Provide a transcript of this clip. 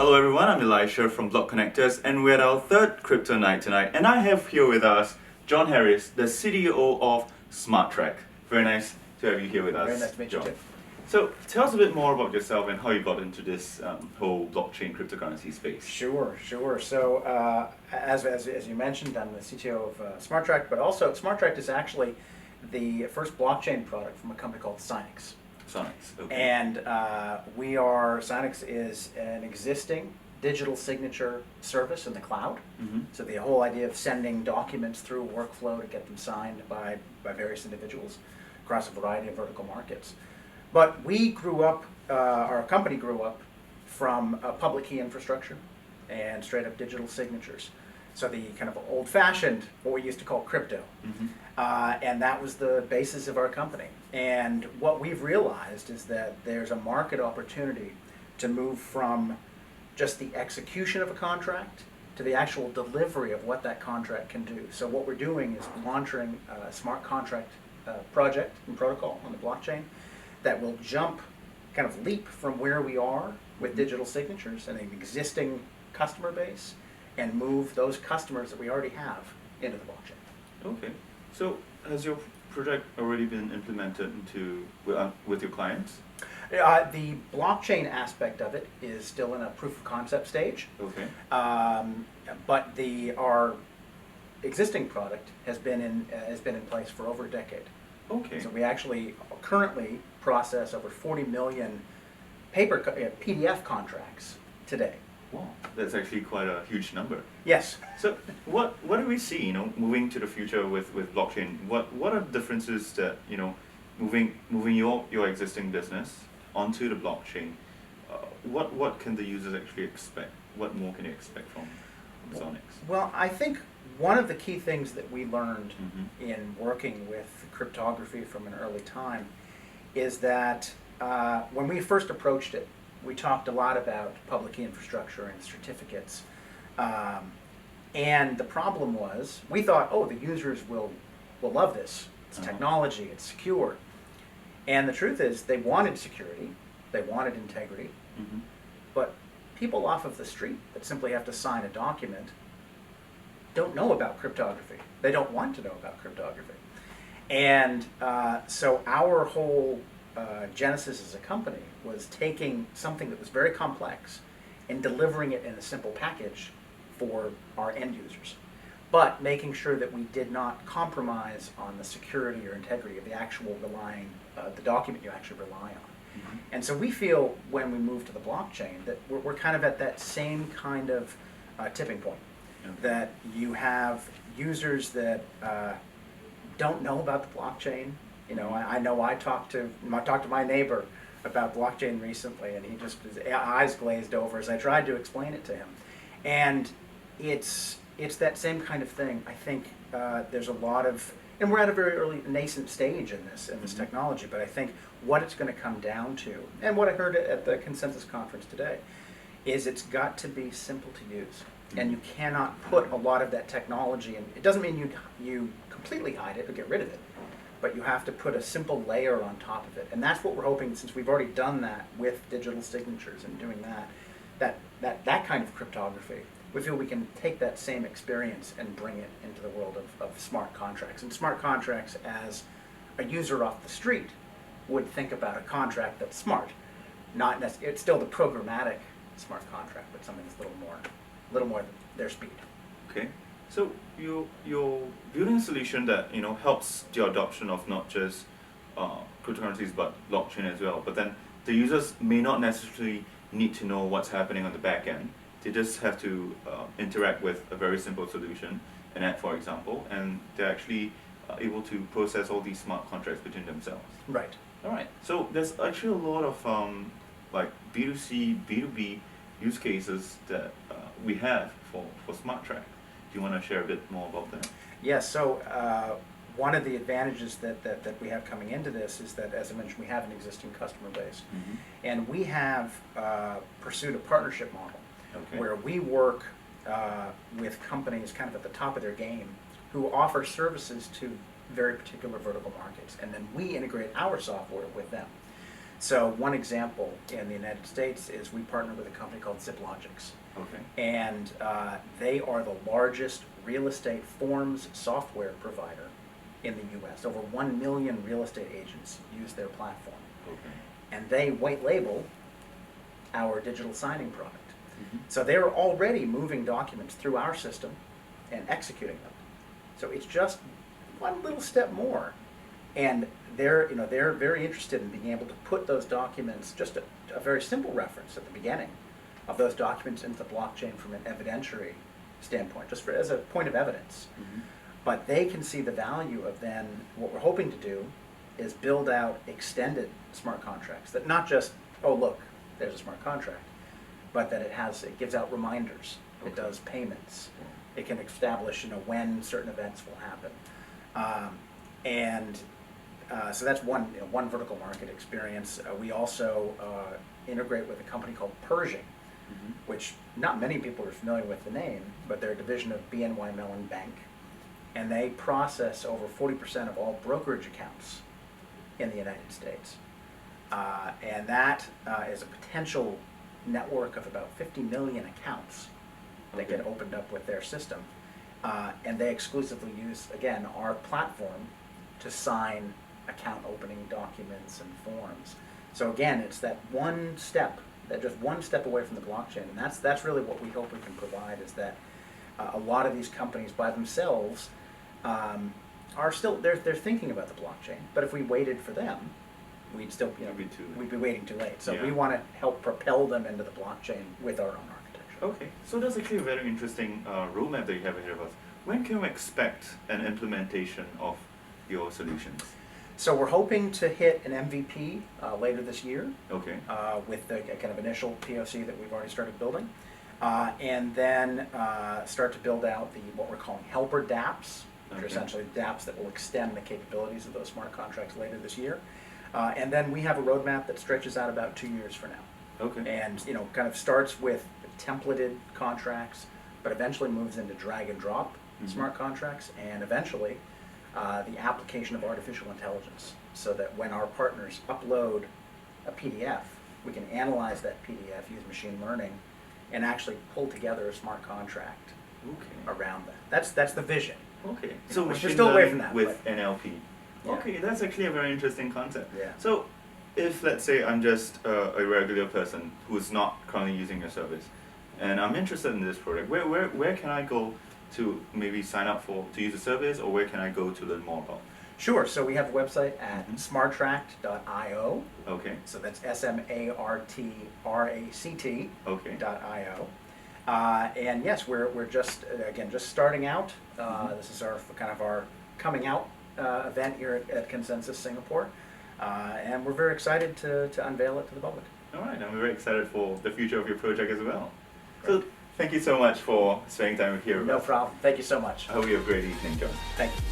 Hello everyone, I'm Elisha from Block Connectors and we're at our third crypto night tonight, and I have here with us John Harris, the CTO of SmarTract. Very nice to have you here with us. Very nice to meet you, John. too. So tell us a bit more about yourself and how you got into this whole blockchain cryptocurrency space. Sure. So as you mentioned, I'm the CTO of SmarTract, but also SmarTract is actually the first blockchain product from a company called Sinex. Sonics, okay. And Sinex is an existing digital signature service in the cloud. Mm-hmm. So the whole idea of sending documents through a workflow to get them signed by various individuals across a variety of vertical markets. But we grew up, our company grew up from public key infrastructure and straight up digital signatures. So the kind of old-fashioned, what we used to call crypto. Mm-hmm. And that was the basis of our company. And what we've realized is that there's a market opportunity to move from just the execution of a contract to the actual delivery of what that contract can do. So what we're doing is launching a smart contract project and protocol on the blockchain that will kind of leap from where we are with digital signatures and an existing customer base and move those customers that we already have into the blockchain. Okay. So has your project already been implemented into with your clients? The blockchain aspect of it is still in a proof of concept stage. Okay. But our existing product has been in place for over a decade. Okay. So we actually currently process over 40 million PDF contracts today. Wow, that's actually quite a huge number. Yes. So what do we see, moving to the future with blockchain? What are the differences that, moving your existing business onto the blockchain? What can the users actually expect? What more can you expect from Sonics? Well, I think one of the key things that we learned Mm-hmm. in working with cryptography from an early time is that when we first approached it, we talked a lot about public key infrastructure and certificates. And the problem was, we thought, oh, the users will love this. It's technology, it's secure. And the truth is, they wanted security, they wanted integrity, Mm-hmm. but people off of the street that simply have to sign a document don't know about cryptography. They don't want to know about cryptography. And so our whole genesis as a company was taking something that was very complex and delivering it in a simple package for our end users, but making sure that we did not compromise on the security or integrity of the actual the document you actually rely on. Mm-hmm. And so we feel when we move to the blockchain that we're kind of at that same kind of tipping point. Okay. That you have users that don't know about the blockchain. I know I talked to my neighbor about blockchain recently, and he just his eyes glazed over as I tried to explain it to him. And it's that same kind of thing. I think there's a lot of, and we're at a very early nascent stage in this Mm-hmm. technology. But I think what it's going to come down to, and what I heard at the Consensus conference today, is it's got to be simple to use. And you cannot put a lot of that technology in. It doesn't mean you completely hide it or get rid of it, but you have to put a simple layer on top of it. And that's what we're hoping, since we've already done that with digital signatures and doing that kind of cryptography. We feel we can take that same experience and bring it into the world of smart contracts. And smart contracts, as a user off the street would think about a contract that's smart. Not necessarily, it's still the programmatic smart contract, but something that's a little more their speed. Okay, so you're building a solution that helps the adoption of not just cryptocurrencies but blockchain as well. But then the users may not necessarily need to know what's happening on the back end. They just have to interact with a very simple solution, an app, for example, and they're actually able to process all these smart contracts between themselves. Right. All right. So there's actually a lot of like B2C, B2B use cases that we have for SmarTract. Do you want to share a bit more about that? Yes. So one of the advantages that we have coming into this is that, as I mentioned, we have an existing customer base, Mm-hmm. and we have pursued a partnership model Okay. where we work with companies kind of at the top of their game who offer services to very particular vertical markets, and then we integrate our software with them. So one example in the United States is we partner with a company called ZipLogix. Okay. And they are the largest real estate forms software provider in the US. Over 1 million real estate agents use their platform. Okay. And they white label our digital signing product. Mm-hmm. So they're already moving documents through our system and executing them. So it's just one little step more. And they're very interested in being able to put those documents, just a very simple reference at the beginning of those documents into the blockchain from an evidentiary standpoint, just as a point of evidence. Mm-hmm. But they can see the value of then, what we're hoping to do is build out extended smart contracts that not just, oh look, there's a smart contract, but that it gives out reminders, it Okay. does payments, it can establish when certain events will happen. So that's one vertical market experience. We also integrate with a company called Pershing, Mm-hmm. which not many people are familiar with the name, but they're a division of BNY Mellon Bank. And they process over 40% of all brokerage accounts in the United States. And that is a potential network of about 50 million accounts that get opened up with their system. And they exclusively use, again, our platform to sign account opening documents and forms. So again, it's that just one step away from the blockchain. And that's really what we hope we can provide, is that a lot of these companies by themselves are still, they're thinking about the blockchain. But if we waited for them, we'd still, It'd be too late. we'd be waiting too late. So Yeah. we want to help propel them into the blockchain with our own architecture. Okay, so that's actually a very interesting roadmap that you have ahead of us. When can we expect an implementation of your solutions? So we're hoping to hit an MVP later this year Okay. with the kind of initial POC that we've already started building, and then start to build out what we're calling helper dApps, which are Okay. essentially dApps that will extend the capabilities of those smart contracts later this year. And then we have a roadmap that stretches out about 2 years from now. Okay. And kind of starts with templated contracts, but eventually moves into drag and drop Mhm. smart contracts, and eventually the application of artificial intelligence, so that when our partners upload a PDF, we can analyze that PDF, use machine learning, and actually pull together a smart contract Okay. around that. That's the vision. Okay. So We're machine still away learning from that, with but- NLP. Yeah. Okay, that's actually a very interesting concept. Yeah. So, if let's say I'm just a regular person who's not currently using your service, and I'm interested in this product, where can I go to maybe sign up to use the service, or where can I go to learn more about? Sure, so we have a website at Mhm. smartract.io, Okay. so that's SMARTRACT.io. Okay. And yes, we're just starting out. Mhm. This is our coming out event here at Consensus Singapore, and we're very excited to unveil it to the public. All right. I'm very excited for the future of your project as well. So, thank you so much for spending time here with No us. problem. Thank you so much. I hope you have a great evening, John. Thank you.